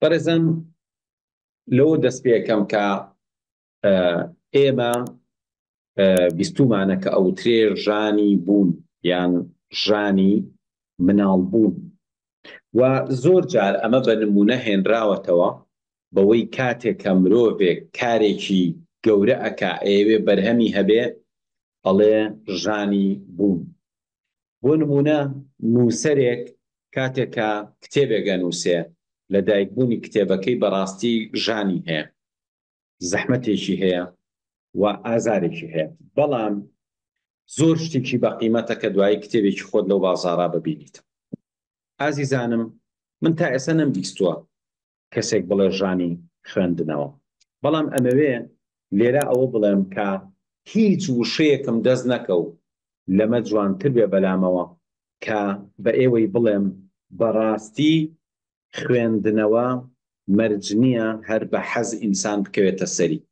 بەڕێزان لەوە دەست پێکەم کە ئێمە بیستومانە کە ئەوترێ ژانی بوون یان ژانی مناڵ بوون و زۆر جار ئەمە بە نمونە هێنراوەتەوە بەوەی کاتێک کە مرۆڤێک کارێکی گەورە ئەکا ئێوێ بەرهەمی هەبێ ئەڵێ ژانی بوون. بۆ نمونە نووسەرێک کاتێک کە کتێبێک ئەنووسێ لە دایکبوونی کتێبەکەی بەڕاستی ژانی هەیە، زەحمەتێکی هەیە و ئازارێکی هەیە، بەڵام زۆر شتێکی بەقیمەتە کە دوایی کتێبێکی خۆت لەو بازاڕا ببینیت. ئازیزانم، من تا ئێستا نەمبیستووە کەسێک بڵێ ژانی خوێندنەوە، بەڵام ئەمەوێ لێرە ئەوە بڵێم کە هیچ وشەیەکم دەست نەکەو لەمە جوانتر بێ بەلامەوە کە بە ئێوەی بڵێم بەڕاستی خوێندنەوە مەرج نییە هەر بە حەز ئینسان بکەوێتە سەری،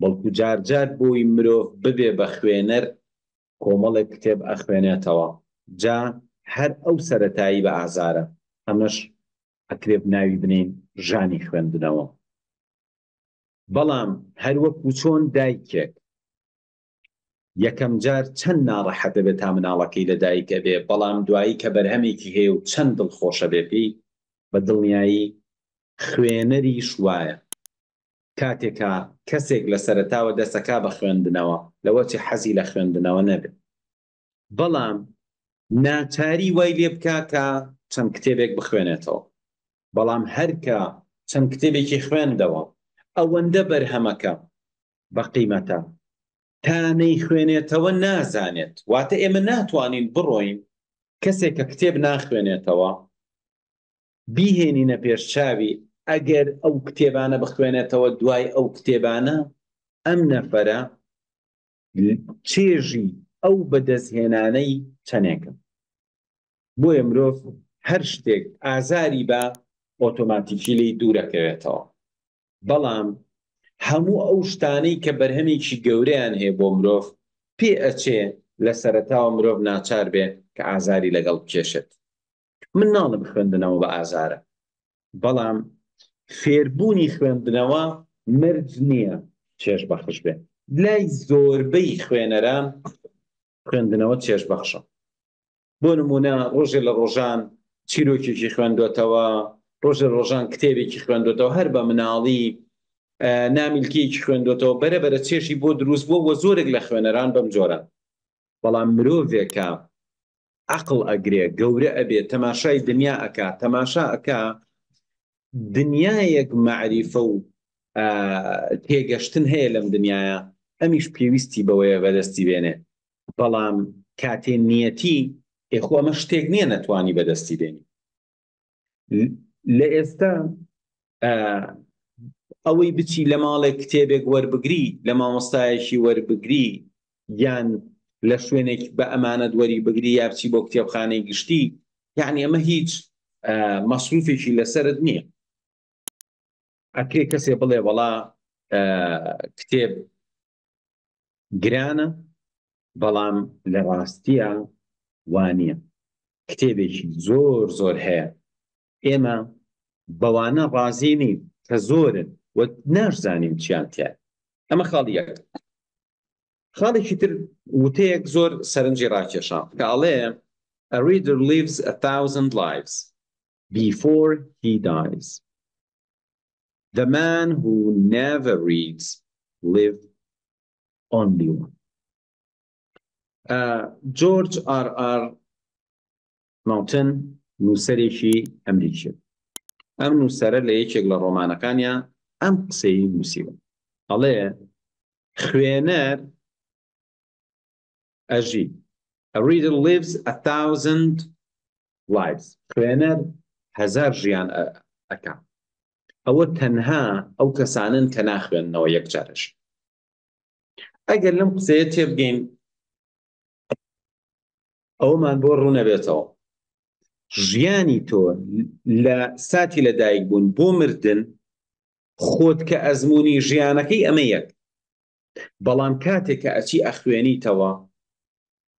بەڵکو جارجار بۆی مرۆڤ ببێ بە خوێنەر کۆمەڵێک کتێب ئەخوێنێتەوە، جا هەر ئەو سەرەتایی بە ئازارە، ئەمەش ئەکرێ ناوی بنین ژانی خوێندنەوە. بەڵام هەر وەکو چۆن دایکێک یەکەم جار چەند ناڕەحەت دەبێت تا مناڵەکەی لە دایکە بێ، بەڵام دوایی کە بەرهەمێکی هەیە و چەند دڵخۆشە بێ پێی، بە دڵنیایی خوێنەریش وایە. کاتێکە کەسێک لە سەرەتاوە دەسەکا بە خوێندنەوە لەوە چی حەزی لە خوێندنەوە نەبێت، بەڵام ناچاری وای لێ بکا کە چەند کتێبێک بخوێنێتەوە، بەڵام هەرکە چەند کتێبێکی خوێندەوە ئەوەندە بەرهەمەکە بە قیمەتە تا نەیخوێنێتەوە نازانێت. واتە ئێمە ناتوانین بڕۆین کەسێک کە کتێب ناخوێنێتەوە بیهێنینە پێشچاوی، ئەگەر ئەو کتێبانە بخوێنێتەوە دوای ئەو کتێبانە ئەم نەفەرە چێژی ئەو بەدەستهێنانەی چەندێکن. بۆیە مرۆڤ هەر شتێک ئازاری بە ئۆتۆماتیکی لی دوورەکەوێتەوە، بەڵام هەموو ئەو شتانەی کە بەرهەمێکی گەورەیان هەیە بۆ مرۆڤ پێ ئەچێ لە سەرەتاوە مرۆڤ ناچار بێ کە ئازاری لەگەڵ بکێشێت. من ناڵم خوێندنەوە بە ئازارە، بەڵام فێربوونی خوێندنەوە مرج نییە چێژ بەخش بێ. لای زۆربەی خوێنەران خوێندنەوە چێژ بەخشە. بۆ نمونە ڕۆژێ لە ڕۆژان چیرۆکێکی خوێندوێتەوە، ڕۆژە ڕۆژان کتێبێکی خوێندوێتەوە، هەر بە مناڵی نامیلکیەکی خوێندوێتەوە، بەرەبەرە چێژی بۆ دروست بووە و زۆرێک لە خوێنەران بەم جۆرە. بەڵام مرۆڤێکە عەقڵ ئەگرێ، گەورە ئەبێ، تەماشای دنیا ئەکا، تەماشا ئەکا دنیایەک مەعریفە و تێگەشتن هەیە لەم دنیاە، ئەمیش پێویستی بەوەیە بەدەستی بێنێ، بەڵام کاتێ نیەتی ئێخۆ ئەمە شتێک نییە نەتوانی بەدەستی بێنی. لە ئێستا ئەوەی بچی لە ماڵێک کتێبێک وەربگری، لە مامۆستایەکی وەربگری، یان لە شوێنێک بە ئەمانەت وەری بگری، یا بچی بۆ کتێبخانەی گشتی، یعنی ئەمە هیچ مەسروفێکی لەسەرت نییە. ئەکرێ کەسێ بڵێ وەڵا کتێب گرانە، بەڵام لە ڕاستیە وانییە، کتێبێکی زۆر زۆر هەیە. ئێمە بەوانە ڕازی نین کە زۆرن و ناشزانین چیان تیان. ئەمە خاڵی یەک. خاڵێکی تر وتەیەک زۆر سەرنجی ڕاکێشا کە ئەڵێ A reader lives 1,000 lives before he dies. The man who never reads lives only one. جۆرج R.R. ماوتن نووسەرێکی ئەمریکی، ئەم نووسەرە لە یەکێک لە ڕۆمانەکانیان ئەم قسەی نووسیوە، ئەڵێ خوێنەر ئەژی A reader lives 1,000 lives. خوێنەر 1000 ژیان ئەکا. ئەوە تەنها ئەو کەسانن کە ناخوێننەوە یەک جارش. ئەگەر لەم قسەیە تێبگەین ئەومان بۆ ڕوونەبێتەوە. ژیانی تۆ لە ساتی لەدایک بوون بۆ مردن خۆت کە ئەزمموی ژیانەکەی ئەمە یەک، بەڵام کاتێک کە ئەچی ئەخوێنیتەوە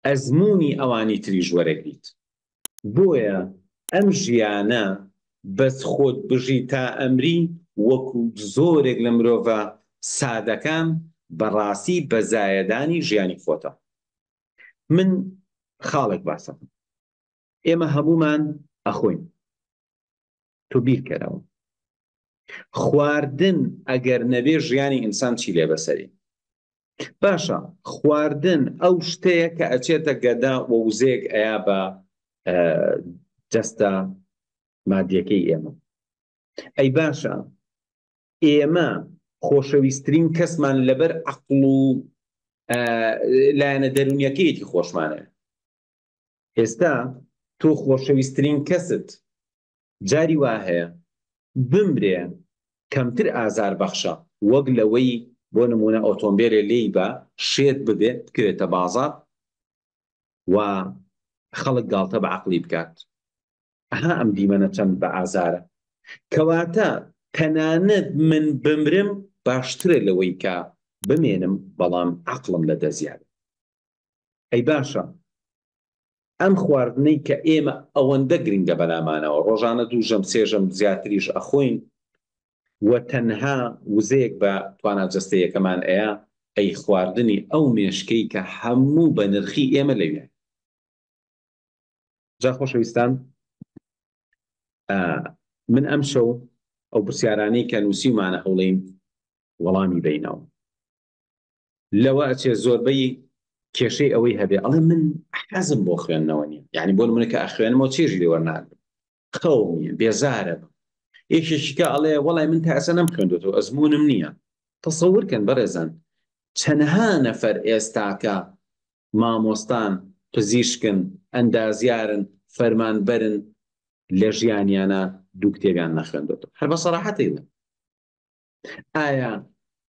ئەزمموی ئەوانی تریژ وەرەگریت. بۆیە ئەم ژیانە بەس خۆت بژی تا ئەمری وەکو زۆرێک لە مرۆڤە سادەکان بەڕاستی بە زایەدانی ژیانی خۆتە. من خاڵێک باسە، ئێمە هەمومان ئەخۆین، تۆ بیرکەرەوە خواردن ئەگەر نەبێ ژیانی ئینسان چی لێ بەسەری؟ باشە خواردن ئەو شتەیە کە ئەچێتە گەدا و وزەیەک ئەیا بە جەستە مادیەکەی ئێمە. ئەی باشە ئێمە خۆشەویستترین کەسمان لەبەر عەقڵ و لایەنە دەرونیەکەیەتی خۆشمانە. ئێستا تۆ خۆشەویستترین کەست جاری وا هەیە بمرێ کەمتر ئازار بەخشە وەک لەوەی بۆ نمونە ئۆتۆمبیلێ لێی بە شێت ببێت بکرێتە بازاڕ و خەڵک گاڵتە بە عەقڵی بکات. ئەها ئەم دیمەنە چەند بە ئازارە. کەواتە تەنانەت من بمرم باشترە لەوەی کە بمێنم بەڵام عەقڵم لە دەزیادە. ئەی باشە ئەم خواردنەی کە ئێمە ئەوەندە گرنگە بەلامانەوە ڕۆژانە دووژەم سێژەم زیاتریش ئەخۆین و تەنها وزەیەک بە تواناجەستەیەکەمان ئەیە ئەی خواردنی ئەو مێشکەی کە هەموو بە نرخی ئێمە لەوێ. جا خۆشەویستان من ئەم شەو ئەو پرسیارانەی کە نووسیمانە هەوڵەیم وەڵامی بینەوە. لەوە ئەچێ زۆربەی کێشەی ئەوەی هەبێ ئەڵێ من حەزم بۆ خوێندنەوە نییە، یعنی بۆ نمونە کە ئەخوێنمەوە چێژی لێ وەرناگرم، خەوم نییە، بێزارە بم. یەکێکیکە ئەڵێ وەڵای من تا ئەسە نەمخوێندوێتەوە ئەزمونم نییە. تەسەوورکەن بەڕێزان چەندها نەفەر ئێستاکە مامۆستان، پزیشکن، ئەندازیارن، فەرمانبەرن لە ژیانیانە دوو کتێبیان نەخوێندوێتەوە. هەر بە سەراحەتەیڵێ ئایا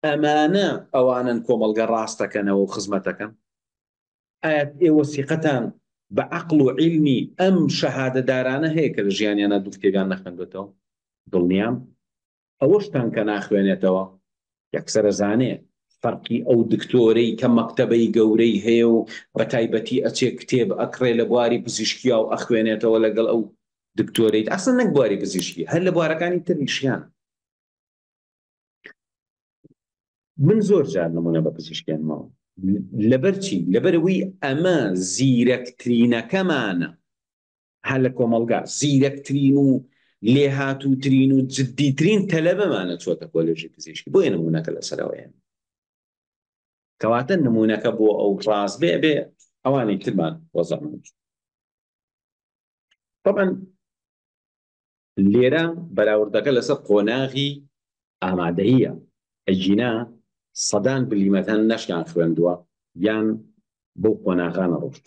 ئەمانە ئەوانن کۆمەڵگە ڕاستەکەنەوە و خزمەتەکەن؟ ئایا ئێوە سیقەتان بە عەقڵ و عیلمی ئەم شەهادەدارانە هەیە کە لە ژیانیانە دوو کتێبیان نەخوێندوێتەوە؟ دڵنیام ئەوەشتان کە ناخوێنێتەوە یەکسەرە زانێ فەرقی ئەو دکتۆرەی کە مەکتەبەی گەورەی هەیە و بە تایبەتی ئەچێ کتێب ئەکڕێ لە بواری پزیشکیا و ئەخوێنێتەوە لەگەڵ ئەو دکتۆرەی ئەسڵ نەک بواری پزیشکی، هەر لە بوارەکانی تریشیان. من زۆر جار نمونە بە پزیشکیانمەوە. لەبەرچی؟ لەبەرەوەی ئەمە زیرەکترینەکەمانە هەر لە کۆمەڵگا، زیرەکترین و لێهاتووترین و جددیترین تەلەبەمانە چۆتە کۆلێژی پزیشکی. بۆیە نمونەکە لەسەرەوەیە. کەواتە نمونەکە بۆ ئەو ڕاست بێ ئەوانەی ترمان وەزەمان. طبعا لێرە بەراوردەکە لەسەر قۆناغی ئامادەییە. ئەجینا سەدان بلیمەتەن نەشیان خوێندووە یان بۆ قۆناغانە ڕۆشت.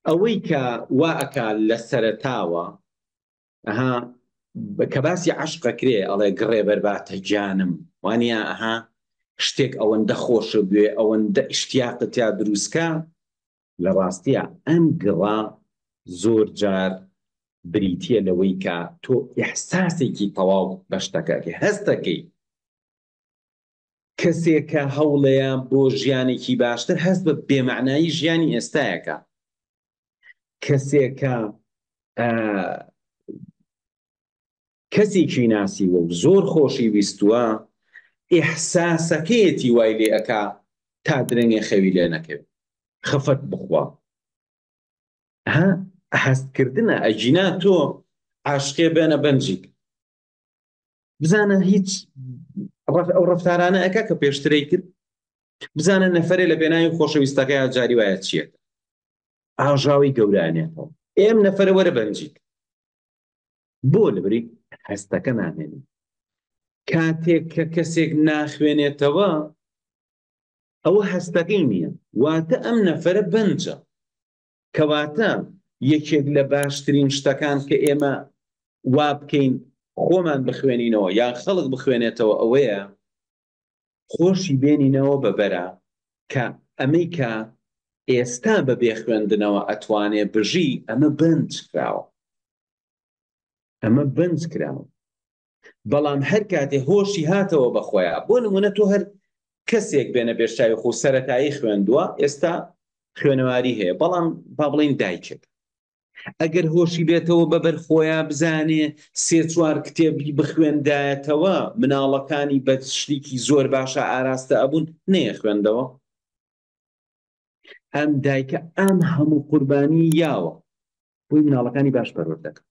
ئەوەی کە وا ئەکا لە سەرەتاوە ئەها کە باسی عەشقە کرێ ئەڵێ گڕێ بەرباتە گیانم، وانە ئەها شتێک ئەوەندە خۆشە بوێ ئەوەندە ئیشتیاقت یا دروستکە. لە ڕاستیە ئەم گڕا زۆر جار بریتیە لەوەی کە تۆ ئیحساسێکی تەواو بە شتەکەی هەستەکەی. کەسێکە هەوڵەیە بۆ ژیانێکی باشتر هەست بە بێمەعنایی ژیانی ئێستایەکە. کەسێکە کەسێکی ناسیوە و زۆر خۆشی ویستووە ئیحساسەکەیەتی وای لێ ئەکا تا درەنگێ خەوی لێ نەکەوێت، خەفەت بخوا. هەستکردنە. ئەجینا تۆ عاشقێ بێنە بەنجیک بزانە هیچ ئەو ڕەفتارانە ئەکا کە پێشترەی کرد، بزانە نەفەرێ لە بێناوی خۆشەویستەکەی جاری وایە چییە ئاژاوی گەورانێتەوە. ئێم نەفەرە وەرە بەنجیک بۆ لەبەری هەستەکە نامێنی. کاتێک کە کەسێک ناخوێنێتەوە ئەوە هەستەکەی نییە، واتە ئەم نەفەرە بەنجە. کەواتە یەکێک لە باشترین شتەکان کە ئێمە وا بکەین خۆمان بخوێنینەوە یان خەڵک بخوێنێتەوە ئەوەیە خۆشی بێنینەوە بەبەرە کە ئەمەی کە ئێستا بە بێ خوێندنەوە ئەتوانێ بژی ئەمە بەنج کراوە، ئەمە بەنج کراوە. بەڵام هەر کاتێ هۆشی هاتەوە بەخۆیە، بۆ نمونە تۆ هەر کەسێک بێنە بێشتاوی خۆ سەرەتایی خوێندووە ئێستا خوێنەواری هەیە، بەڵام با بڵێن دایکێک ئەگەر هۆشی بێتەوە بەبەر خۆیان بزانێ سێ چوار کتێبی بخوێندایەتەوە مناڵەکانی بە شتێکی زۆر باشە ئاراستە ئەبوون نەیە خوێندەوە. ئەم دایکە ئەم هەموو قوربانی یاوە بۆی مناڵەکانی باش پەروەردە دەکات.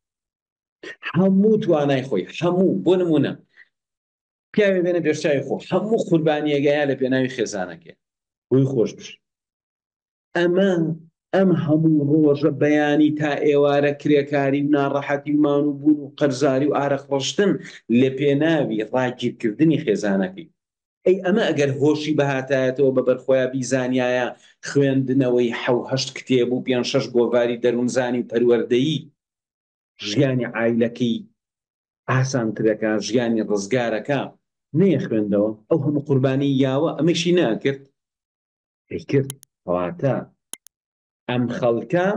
هەموو توانای خۆی هەموو بۆ نمونە پیاوێ بێنە پێشچاوی خۆ هەموو قوربانیەگەیە لە پێناوی خێزانەکە بۆی خۆش بشت. ئەم هەموو ڕۆژە بەیانی تا ئێوارە کرێکاری و ناڕەحەتی و مان و بوون و قەرزاری و ئارەقڕشتن لە پێناوی ڕاگیرکردنی خێزانەکەی. ئەی ئەمە ئەگەر هۆشی بەهاتایەتەوە بەبەرخۆیان بیزانایە خوێندنەوەی 7-8 کتێب و 5-6 گۆڤاری دەروونزانی و پەروەردەیی ژیانی عایلەکەی ئاسانترەکە، ژیانی ڕزگارەکە نەیە خوێندەوە ئەو هەموو قوربانی یاوە ئەمەشی ناکرد ئەیکرد. کەواتە ئەم خەڵکە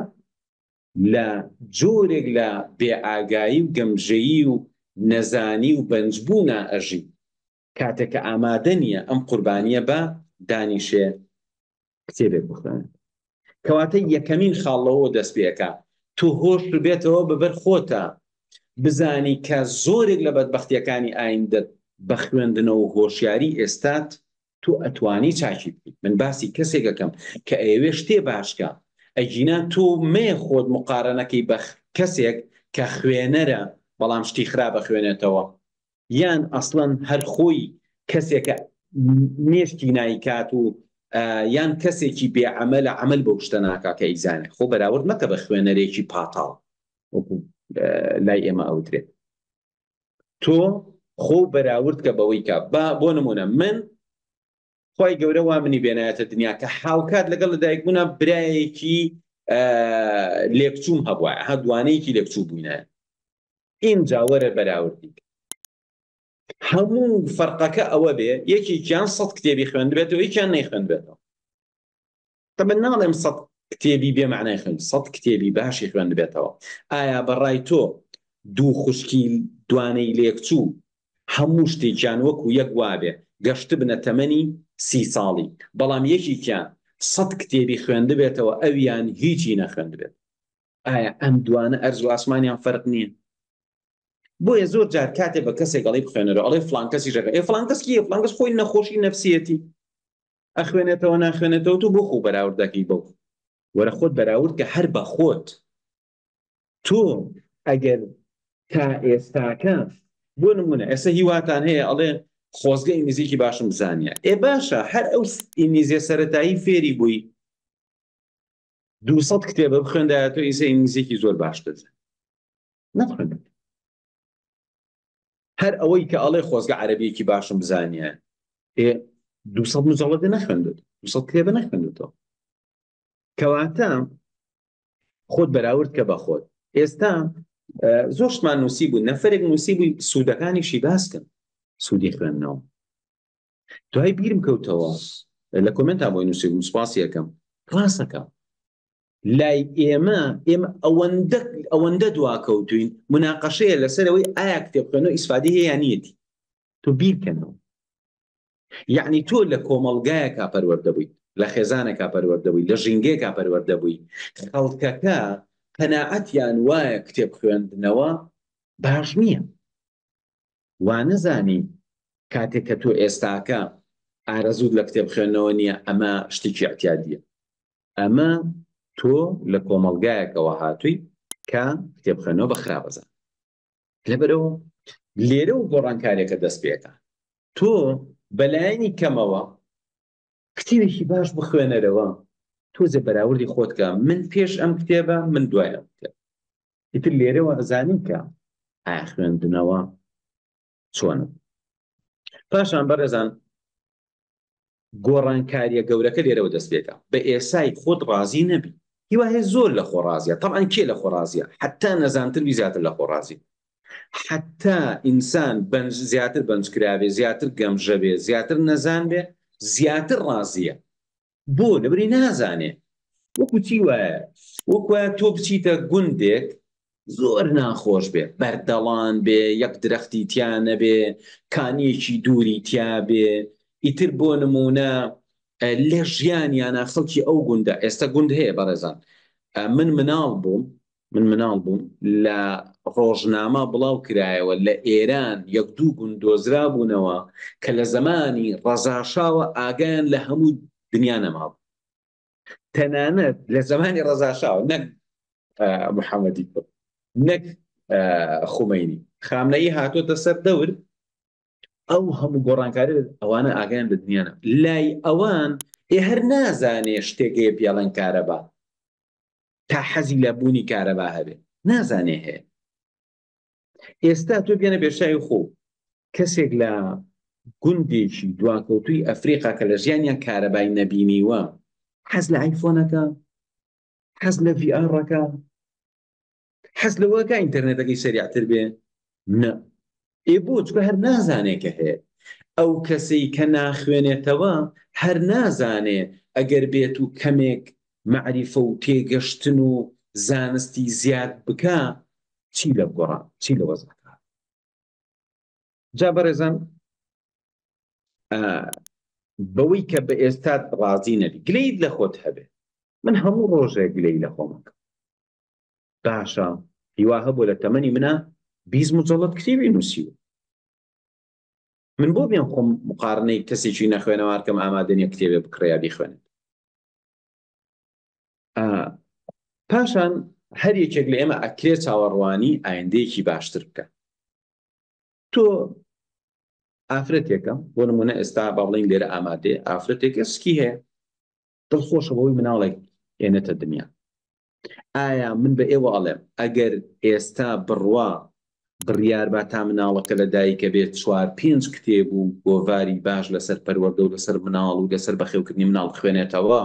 لە جۆرێک لە بێئاگایی و گەمژەیی و نەزانی و بەنجبوونا ئەژی کاتێککە ئامادە نییە ئەم قوربانیە بە دانیشێ کتێبێک بخوێنێت. کەواتە یەکەمین خاڵەوە دەست پێەکە تۆ هۆش بێتەوە بەبەر خۆتە بزانی کە زۆرێک لە بەدبەختیەکانی ئایندەت بە خوێندنەوە و هۆشیاری ئێستات تۆ ئەتوانی چاکی بکەیت. من باسی کەسێکەکەم کە ئەوێ شتێ باشکە ئەگینا تۆ مێ خۆت مقارنەکەی بە کەسێک کە خوێنەرە بەڵام شتی خراپە خوێنێتەوە، یان ئەسڵەن هەر خۆی کەسێکە مێشتی نایکات و یان کەسێکی بێعەمەلە عەمەل بەو شتە ناکا کە ئیزانێ. خۆ بەراورد مەکە بە خوێنەرێکی پاتاڵ وەکو لای ئێمە ئەوترێت. تۆ خۆ بەراورد کە بەوەی کە بۆ نمونە من خۆی گەورە وا منی بێنایەتە دنیا کە هاوکات لەگەڵ لەدایک بوونا برایەکی لێکچووم هەبووە هەدوانەیەکی لێکچوو بووینە ئینجا وەرە بەراوردی هەموو فەرقەکە ئەوە بێ یەکێکیان 100 کتێبی خوێندبێتەوە یەکیان نەیخوێندبێتەوە. تەمەن ناڵێم 100 کتێبی بێ معنای خوێند 100 کتێبی باشی خوێندبێتەوە. ئایا بەڕای تۆ دوو خوشکی دوانەی لێکچوو هەموو شتێکیان وەکو یەک وابێ گەشت بنە تەمەنی 30 ساڵی بەڵام یەکێکیان 100 کتێبی خوێندبێتەوە ئەویان هیچی نەخوێندبێت؟ ئایا ئەم دوانە ئەرز و ئاسمانیان فەرق نییە؟ بۆیە زۆر جار کاتێ بە کەسێک ئەڵێ بخوێنەرەوە ئەڵێ فڵان کەسی ژەکە فڵان کەس کیە؟ فڵان کەس خۆی نەخۆشی نەفسیەتی ئەخوێنێتەوە ناخوێنێتەوە تو بۆ خۆ بەراورد دەکەی بەو وەرە خۆت بەراورد کە هەر بە خۆت تۆ ئەگەر تا ئێستاکە بۆ نمونە ئێستا هیواتان هەیە ئەڵێ خۆزگە ئینگلیزیکی باشم بزانیە باشە هەر ئەو ئینگلیزیە سەرەتایی فێری بووی 200 کتێبە بخوێندایەتەوە ئیسە ئینگلیزیکی زۆر باش دەزانێت نەخوێنێت. هەر ئەوەی کە ئەڵێ خۆزگە عەرەبییەکی باشم بزانیە 200 مجەڵەدە نەخوێندێت 200 کتێبە نەخوێندێتەوە. کەواتە خۆت بەراورد کە بە خۆت. ئێستا زۆر شتمان نووسی بوو نەفرێک نووسی بووی سوودەکانیشی باسکن سوودی خوێندنەوە. دوای بیرم کەوتەوە لە کۆمنتا بۆی نووسی بووم سوپاسی یەکەم ڕاستەکە لای ئێمە ئەوەندە دواکەوتوین مناقەشەیە لەسەرەوەی ئایا کتێب خوێنەوە ئیسفادی هەیە یان نیەتی. تۆ بیرکەنەوە یعنی تۆ لە کۆمەڵگایەکا پەروەردە بووی لە خێزانێکا پەروەردە بووی لە ژینگەیەکا پەروەردە بووی خەڵکەکە قەناعەتیان وایە کتێب خوێندنەوە باش نییە وا نەزانی کاتێک کە تۆ ئێستاکە ئارەزوود لە کتێب خوێندنەوە نییە ئەمە شتێکی احتیاجیە. ئەمە تۆ لە کۆمەڵگایەکەوە هاتووی کە کتێب خوێندنەوە بەخرا بەزان. لەبەرەوە لێرە و گۆڕانکاریەکە دەست پێکە تۆ بەلایەنی کەمەوە کتێبێکی باش بخوێنەرەوە تۆزە بەراوردی خۆتکە من پێش ئەم کتێبە من دوای ئەم کتێب ئیتر لێرەوە ئەزانین کە ئایا خوێندنەوە چۆنە. پاشان بەڕێزان گۆڕانکاریە گەورەکە لێرەوە دەست پێکە بە ئێسای خۆت ڕازی نەبی. هیوایە زۆر لە خۆ ڕازیە طبعاً کێ لە خۆ ڕازیە حتا نەزانتر زیاتر لە خۆ ڕازی حتا ئینسان زیاتر بەنجکراوێ زیاتر گەمژە بێ زیاتر نەزان بێ زیاتر ڕازیە. بۆ لەبەری نازانێ وەکو چی وایە وەکوە تۆ بچیتە گوندێک زۆر ناخۆش بێ بەردەڵان بێ یەک درەختی تیانە بێ کانیەکی دووری تیا بێ ئیتر بۆ نمونە لە ژیانیانە خەڵکی ئەو گوندە ئێستا گوند هەیە بەڕێزان من مناڵ بووم من مناڵ بووم لە ڕۆژنامە بڵاو کرایەوە لە ئێران یەک دوو گوندۆزرا بوونەوە کە لە زمانی ڕەزاشاوە ئاگیان لە هەموو دنیا نەماوە، تەنانەت لە زمانی ڕەزاشاوە، نەک محەممەدی کوڕ، نەک خومەینی، خامنەیی هاتوۆتە سەر دەور ئەو هەموو گۆڕانکاری ئەوانە ئاگیان لە دنیاە لای ئەوان هەر نازانێ شتێکەیە پیاڵەن کارەبا تا حەزی لە بوونی کارەبا هەبێ نازانێ هەیە. ئێستا تۆ بێنە پێشای خۆ کەسێک لە گوندێکی دواکەوتوی ئەفریقا کە لە ژیانیان کارەبای نەبینیوە حەز لە ئایفۆنەکە، حەز لە VRەکە، حەز لەوەکە ئینتەرنێتەکەی سەریعتر بێ نە بۆ چکە هەر نازانێکە هەیە. ئەو کەسەی کە ناخوێنێتەوە هەر نازانێ ئەگەر بێت و کەمێک معریفە و تێگەشتن و زانستی زیاد بکە چی لە گۆڕا چی لە وەزەکە. جا بەڕێزان بەوەی کە بە ئێستات ڕازی نەبی گلەیت لە خۆت هەبێ. من هەموو ڕۆژێک گلەی لە خۆمەکە باشە هیوا هەبوو لە تەمەنی منە 20 مجەڵەد کتێبی نووسیوە. من بۆ بێن خۆم مقارنەی کەسێکی نەخوێنەوارکەم ئامادەنیە کتێبێ بکڕێیا بیخوێنێت. پاشان هەر یەکێک لە ئێمە ئەکرێ چاوەڕوانی ئایندەیەکی باشتر بکە. تۆ ئافرەتێکە بۆ نمونە ئێستا با بڵین لێرە ئامادێ ئافرەتێکە سکی هەیە دڵخۆشە بەوەی مناڵێک هێنێتە دنیا. ئایا من بە ئێوە ئەڵێم ئەگەر ئێستا بڕوا بڕیار با تا مناڵەکە لە دایکە بێت 4-5 کتێب و گۆڤاری باش لەسەر پەروەردە و لەسەر مناڵ و لەسەر بەخێوکردنی مناڵ خوێنێتەوە،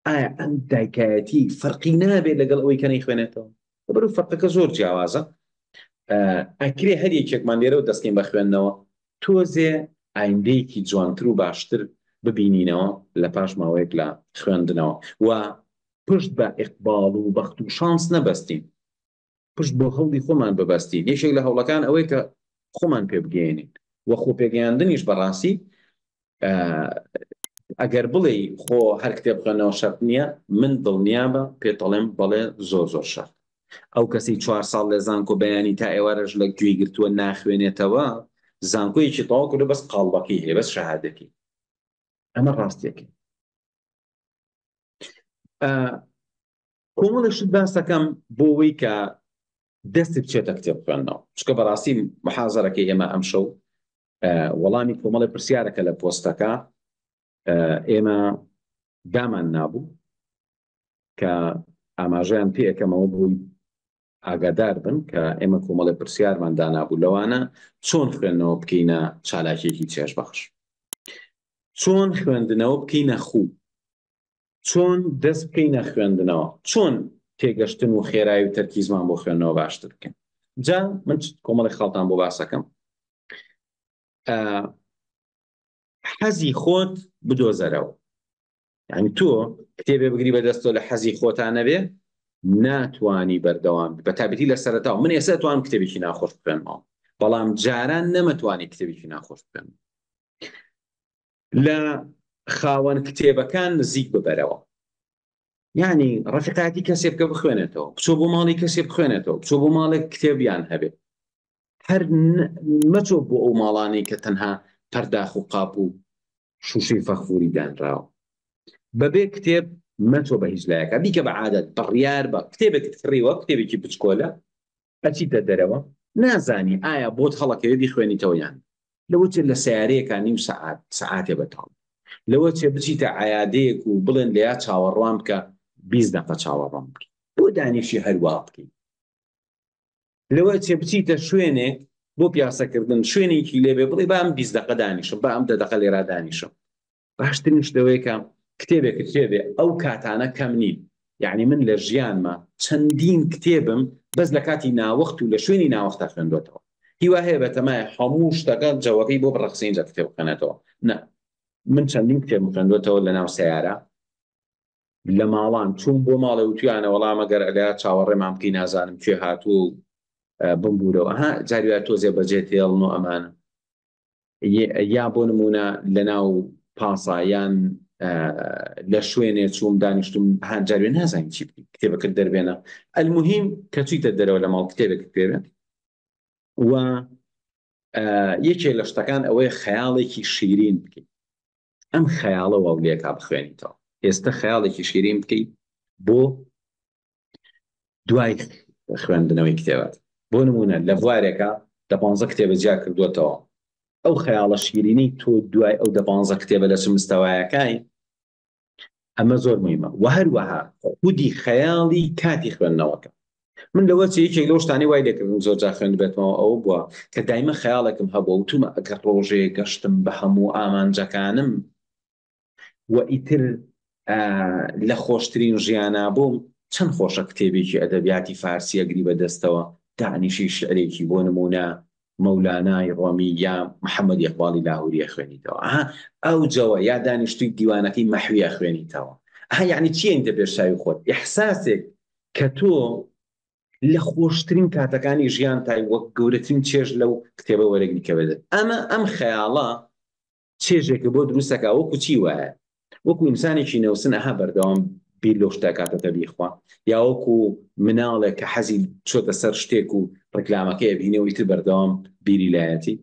ئایا ئەم دایکایەتی فەرقی نابێت لەگەڵ ئەوەی کە نەیخوێنێتەوە؟ بەرەو فەرقەکە زۆر جیاوازە. ئەکرێ هەر یەکێکمان لێرەوە دەستکەین بە خوێندنەوە تۆزێ ئایندەیەکی جوانتر و باشتر ببینینەوە لە پاش ماوەیەک لە خوێندنەوە و پشت بە ئیقباڵ و بەخت و شانس نەبەستین، پشت بۆ هەوڵی خۆمان ببەستین. یەکێک لە هەوڵەکان ئەوەی کە خۆمان پێ بگەێنین و خۆ پێگەیاندنیش بەڕاستی ئەگەر بڵێ خۆ هەر کتێب خوێنەوە شەرت نییە، من دڵنیابە پێت دەڵێم بەڵێ زۆر زۆر شەرت. ئەو کەسی 4 ساڵ لە زانکۆ بەیانی تا ئێوارەش لە گوێی گرتووە ناخوێنێتەوە زانکۆیەکی تەواو کردو بەس قاڵبەکەی هەیە بەس شەهادەتی. ئەمە ڕاستیەکە. کۆمەڵێکشت باس دەکەم بۆ ئەوەی کە دەست بچێتە کتێب خوێندنەوە، چکە بەڕاستی محازەرەکەی ئێمە ئەم شەو وەڵامی کۆمەڵی پرسیارەکە لە پۆستەکە ئێمە دامان نابوو کە ئاماژەیان پێ یەکەمەوە بووی ئاگادار بن کە ئێمە کۆمەڵی پرسیارمان دانابوو لەوانە چۆن خوێندنەوە بکەینە چالاکیێکی چێژبەخش، چۆن خوێندنەوە بکەینە خوو، چۆن دەست بکەینە خوێندنەوە، چۆن تێگەشتن و خێرایی و تەرکیزمان بۆ خوێندنەوە باشتر بکەین. جا من کۆمەڵی خەڵتان بۆ باسەکەم. حەزی خۆت بدۆزەرەوە. یعنی تۆ کتێبێ بگری بەدەستەوە لە حەزی خۆتان نەبێ ناتوانی بەردەوام بە تایبەتی لە سەرەتاوە. من ئێستا توانم کتێبێکی ناخۆش بخوێنمەوە بەڵام جاران نەمەتوانی کتێبێکی ناخۆش بخوێنم. لە خاوەن کتێبەکان نزیک ببەرەوە، یعنی ڕەفیقاتی کەسێ بکە بخوێنێتەوە، بچۆ بۆ ماڵی کەسێ بخوێنێتەوە، بچۆ بۆ ماڵێک کتێبیان هەبێ. هەر مەچۆ بۆ ئەو ماڵانەی کە تەنها پەرداخ و قاپ و شوشەی فەخفوری دانراوە. بەبێ کتێب مەچۆ بە هیچ لایەکە بیکە بە عادەت بڕیار بە کتێبێکت کڕیوە کتێبێکی بچکۆلە ئەچیتە دەرەوە نازانی ئایا بۆت خەڵەکەوێ بیخوێنیتەوە یان لەوە چێت لە سیارەیەکە نیم سەعاتێ بەتاڵ لەوە چێ بچیتە عایادەیەک و بڵێن لەیا چاوەڕوان بکە 20 دقە چاوەڕوان بکە بۆ دانیشی هەروە بکەین. لەوە چێ بچیتە شوێنێک بۆ پیاسەکردن شوێنێکی لێبێ بڵێ با ئەم 20 دقە دانیشم با ئەم 10 دقە لێرا دانیشم. باشترین شتەوەیەکە کتێبێک کتێبێ ئەو کاتانە کەم نین. یعنی من لە ژیانمە چەندین کتێبم بەس لە کاتی ناوەخت و لە شوێنی ناوەختە خوێندوێتەوە. هیوا هەیە بەتەمای هەموو شتەکە جەوەکەی بۆ بڕەخسێ اینجا کتێب بخوێنێتەوە. نە، من چەندین کتێب خوێندوێتەوە لە ناو سەیارە لە ماڵان چوون بۆ ماڵێ وتویانە وەڵام ئەگەر ئەلیا چاوەڕێمان بکەی نازانم کوێ هاتوو بمبورەوە ها جاریوە تۆزێ بەجێ تێڵن و ئەمانە یا بۆ نمونە لە ناو پاسایان لە شوێنێ چووم دانیشتم هەنجاروێ نازانین چی بکەین کتێبەکەت دەربێنە المهم کە چوویتە دەرەوە لە ماڵ کتێبێک پێبێت و یەکێ لە شتەکان ئەوەیە خەیاڵێکی شیرین بکەیت ئەم خەیاڵە وەولێکا بخوێنیتەوە ئێستا خەیاڵێکی شیرین بکەیت بۆ دوای خوێندنەوەی کتێبات بۆ نمونە لە بوارێکە 15 کتێبە جیا کردوێتەوە ئەو خەیاڵە شیرینی تۆ دوای ئەو 15 کتێبە لە چ مستەوایەکەی ئەمە زۆر مهمە و هەروەها خودی خەیاڵی کاتی خوێندنەوەکە من لەوە یەکێک لەو شتانەی وای لێکردم زۆر جا خوێند بێتمەوە ئەوە بووە کە دایمە خەیاڵێکم هەبووە و تومە ئەگەر ڕۆژێ گەشتم بە هەموو ئامانجەکانم و ئیتر لە خۆشترین ژیانە بووم چەند خۆشە کتێبێکی ئەدەبیاتی فارسی ئەگری بەدەستەوە دانیشی شعرێکی بۆ نمونە مەولانای ڕۆمی یا محەممەد یەقباڵی لاهوریە خوێنیتەوە ئەو جەوە یا دانیشتوی دیوانەکەی مەحویە خوێنیتەوە یعنی چیە ئینتە پێشاوی خۆت ئیحساسێک کە تۆ لە خۆشترین کاتەکانی ژیان تای وەک گەورەترین چێژ لەو کتێبە وەرەگری کە بێت ئەم خەیاڵە چێژێکە بۆ دروستەکە وەکو چی وایە وەکو ئینسانێکی نەوسن ئەها بەردەوام بیر لەو شتە کاتەکە بیخوا یا وەکو مناڵێک کە حەزی چۆتە سەر شتێک و ڕکلامەکەی بینێ و ئیتر بەردەوام بیری لایەتی